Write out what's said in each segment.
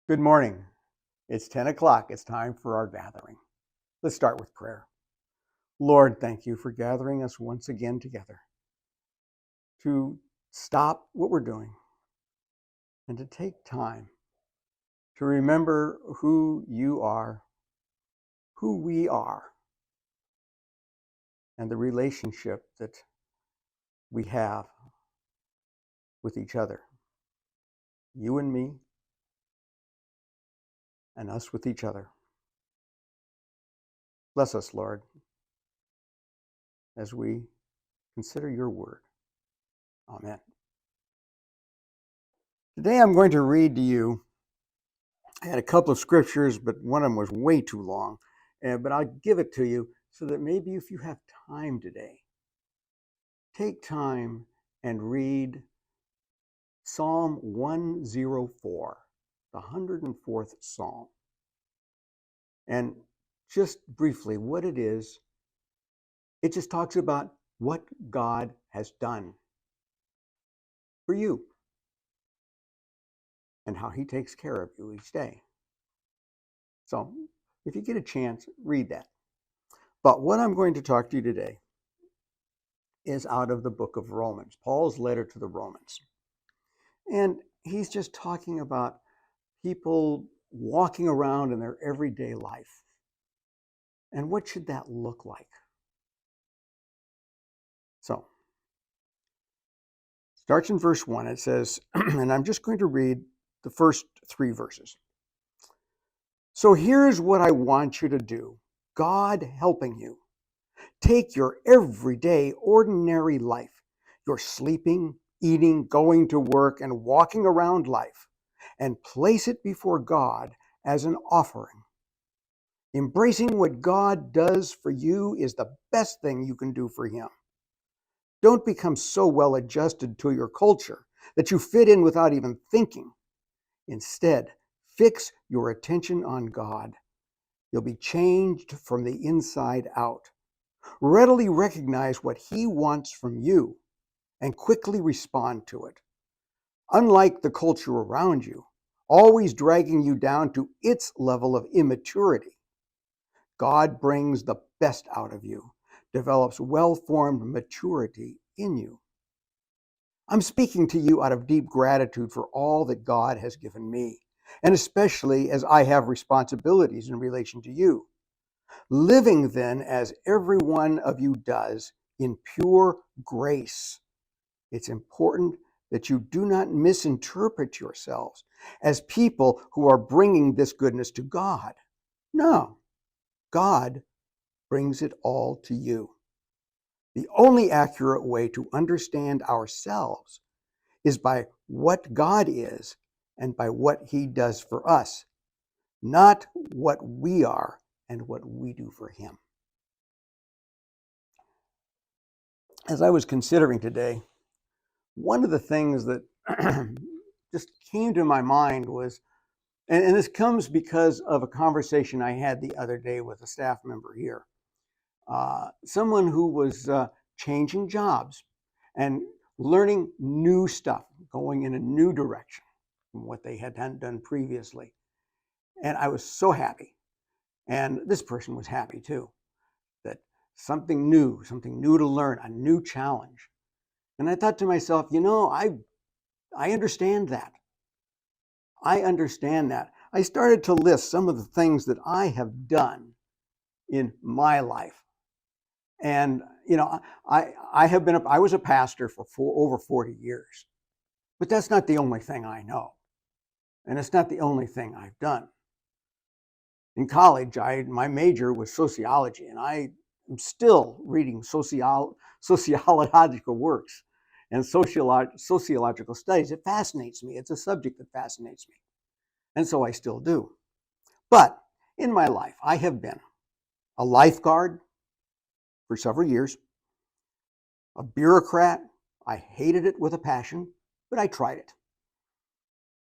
Good morning. It's 10 o'clock. It's time for our gathering. Let's start with prayer. Lord, thank you for gathering us once again together to stop what we're doing and to take time to remember who you are, who we are, and the relationship that we have with each other. You and me, and us with each other. Bless us, Lord, as we consider your word. Amen. Today I'm going to read to you. I had a couple of scriptures, but one of them was way too long. But I'll give it to you so that maybe if you have time today, take time and read Psalm 104, the 104th Psalm. And just briefly, what it is, it just talks about what God has done for you and how he takes care of you each day. So if you get a chance, read that. But what I'm going to talk to you today is out of the book of Romans, Paul's letter to the Romans. And he's just talking about people walking around in their everyday life. And what should that look like? So, starts in verse 1. It says, and I'm just going to read the first 3 verses. So here's what I want you to do, God helping you. Take your everyday, ordinary life, your sleeping, eating, going to work, and walking around life, and place it before God as an offering. Embracing what God does for you is the best thing you can do for him. Don't become so well adjusted to your culture that you fit in without even thinking. Instead, fix your attention on God. You'll be changed from the inside out. Readily recognize what he wants from you and quickly respond to it. Unlike the culture around you, always dragging you down to its level of immaturity, God brings the best out of you, develops well-formed maturity in you. I'm speaking to you out of deep gratitude for all that God has given me, and especially as I have responsibilities in relation to you. Living then, as every one of you does, in pure grace. It's important that you do not misinterpret yourselves as people who are bringing this goodness to God. No, God brings it all to you. The only accurate way to understand ourselves is by what God is and by what he does for us, not what we are and what we do for him. As I was considering today, one of the things that just came to my mind was, and this comes because of a conversation I had the other day with a staff member here. Someone who was changing jobs and learning new stuff, going in a new direction from what they had done previously. And I was so happy. And this person was happy too, that something new to learn, a new challenge. And I thought to myself, I understand that. I understand that. I started to list some of the things that I have done in my life. And, I was a pastor for over 40 years, but that's not the only thing I know. And it's not the only thing I've done. In college, my major was sociology, and I am still reading sociological works and sociological studies. It fascinates me. It's a subject that fascinates me. And so I still do. But in my life, I have been a lifeguard for several years, a bureaucrat. I hated it with a passion, but I tried it.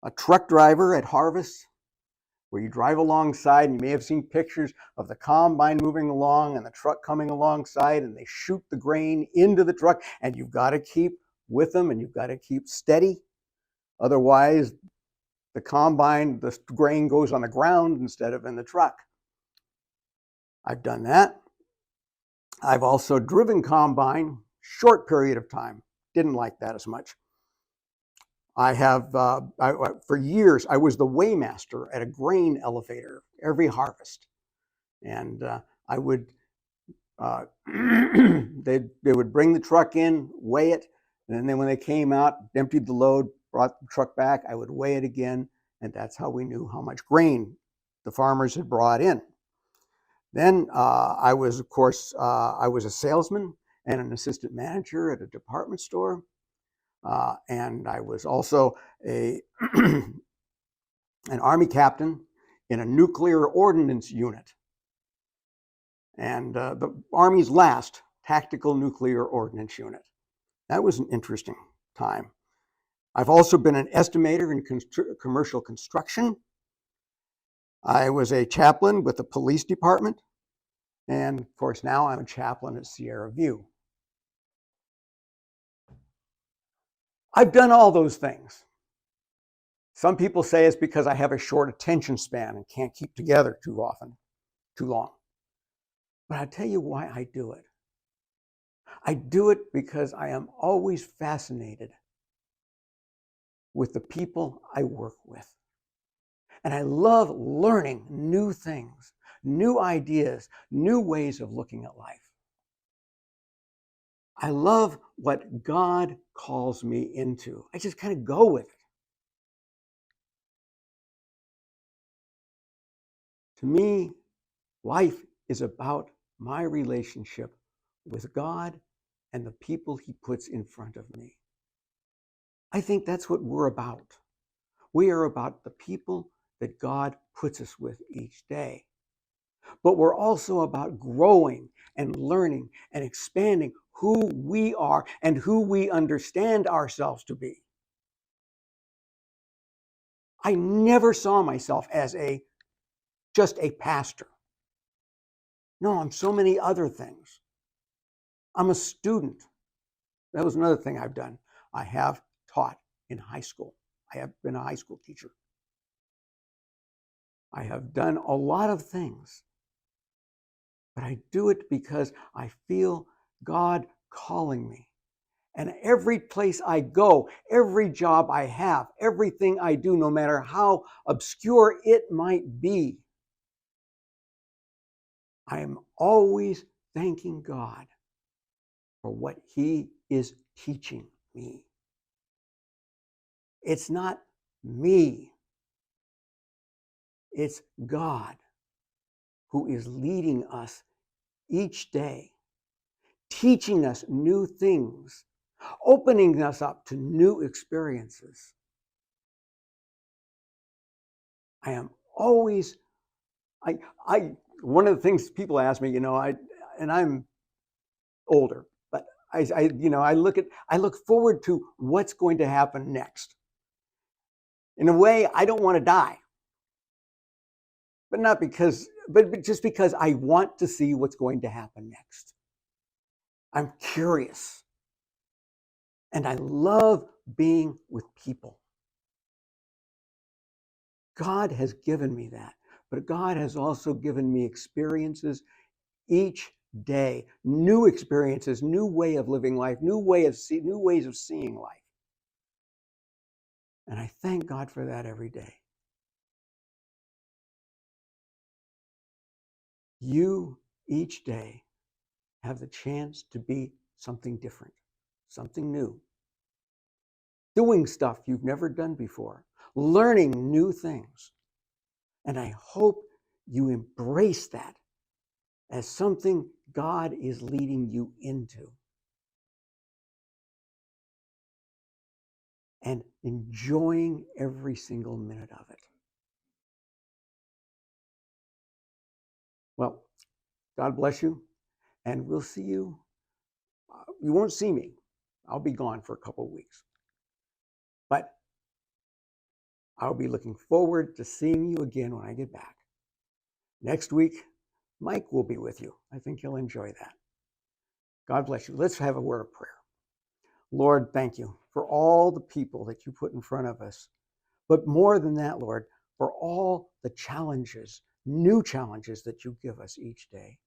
A truck driver at Harvest, where you drive alongside, and you may have seen pictures of the combine moving along and the truck coming alongside, and they shoot the grain into the truck, and you've got to keep with them and you've got to keep steady. Otherwise, the combine, the grain goes on the ground instead of in the truck. I've done that. I've also driven combine, short period of time. Didn't like that as much. I have, for years, I was the weighmaster at a grain elevator every harvest. And I would, they would bring the truck in, weigh it, and then when they came out, emptied the load, brought the truck back, I would weigh it again, and that's how we knew how much grain the farmers had brought in. Then I was, of course, I was a salesman and an assistant manager at a department store. And I was also an Army captain in a nuclear ordnance unit. And the Army's last tactical nuclear ordnance unit. That was an interesting time. I've also been an estimator in commercial construction. I was a chaplain with the police department. And of course, now I'm a chaplain at Sierra View. I've done all those things. Some people say it's because I have a short attention span and can't keep together too long. But I'll tell you why I do it. I do it because I am always fascinated with the people I work with. And I love learning new things, new ideas, new ways of looking at life. I love what God calls me into. I just kind of go with it. To me, life is about my relationship with God and the people He puts in front of me. I think that's what we're about. We are about the people that God puts us with each day. But we're also about growing and learning and expanding who we are and who we understand ourselves to be. I never saw myself as just a pastor. No, I'm so many other things. I'm a student. That was another thing I've done. I have taught in high school. I have been a high school teacher. I have done a lot of things. But I do it because I feel God calling me. And every place I go, every job I have, everything I do, no matter how obscure it might be, I am always thanking God for what He is teaching me. It's not me. It's God who is leading us each day, teaching us new things, opening us up to new experiences. I am always, one of the things people ask me, and I'm older, but I look forward to what's going to happen next. In a way, I don't want to die, but just because I want to see what's going to happen next. I'm curious. And I love being with people. God has given me that, but God has also given me experiences each day, new experiences, new way of living life, new ways of seeing life. And I thank God for that every day. You each day have the chance to be something different, something new, doing stuff you've never done before, learning new things. And I hope you embrace that as something God is leading you into. And enjoying every single minute of it. Well, God bless you, and we'll see you. You won't see me. I'll be gone for a couple of weeks. But I'll be looking forward to seeing you again when I get back. Next week, Mike will be with you. I think you'll enjoy that. God bless you. Let's have a word of prayer. Lord, thank you for all the people that you put in front of us But more than that, Lord, for all the challenges, new challenges that you give us each day.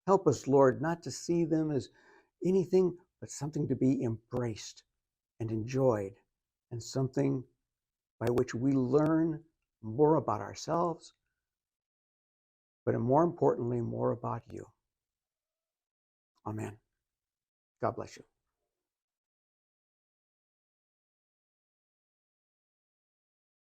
Help us, Lord, not to see them as anything but something to be embraced and enjoyed, and something by which we learn more about ourselves, but more importantly, more about you. Amen. God bless you.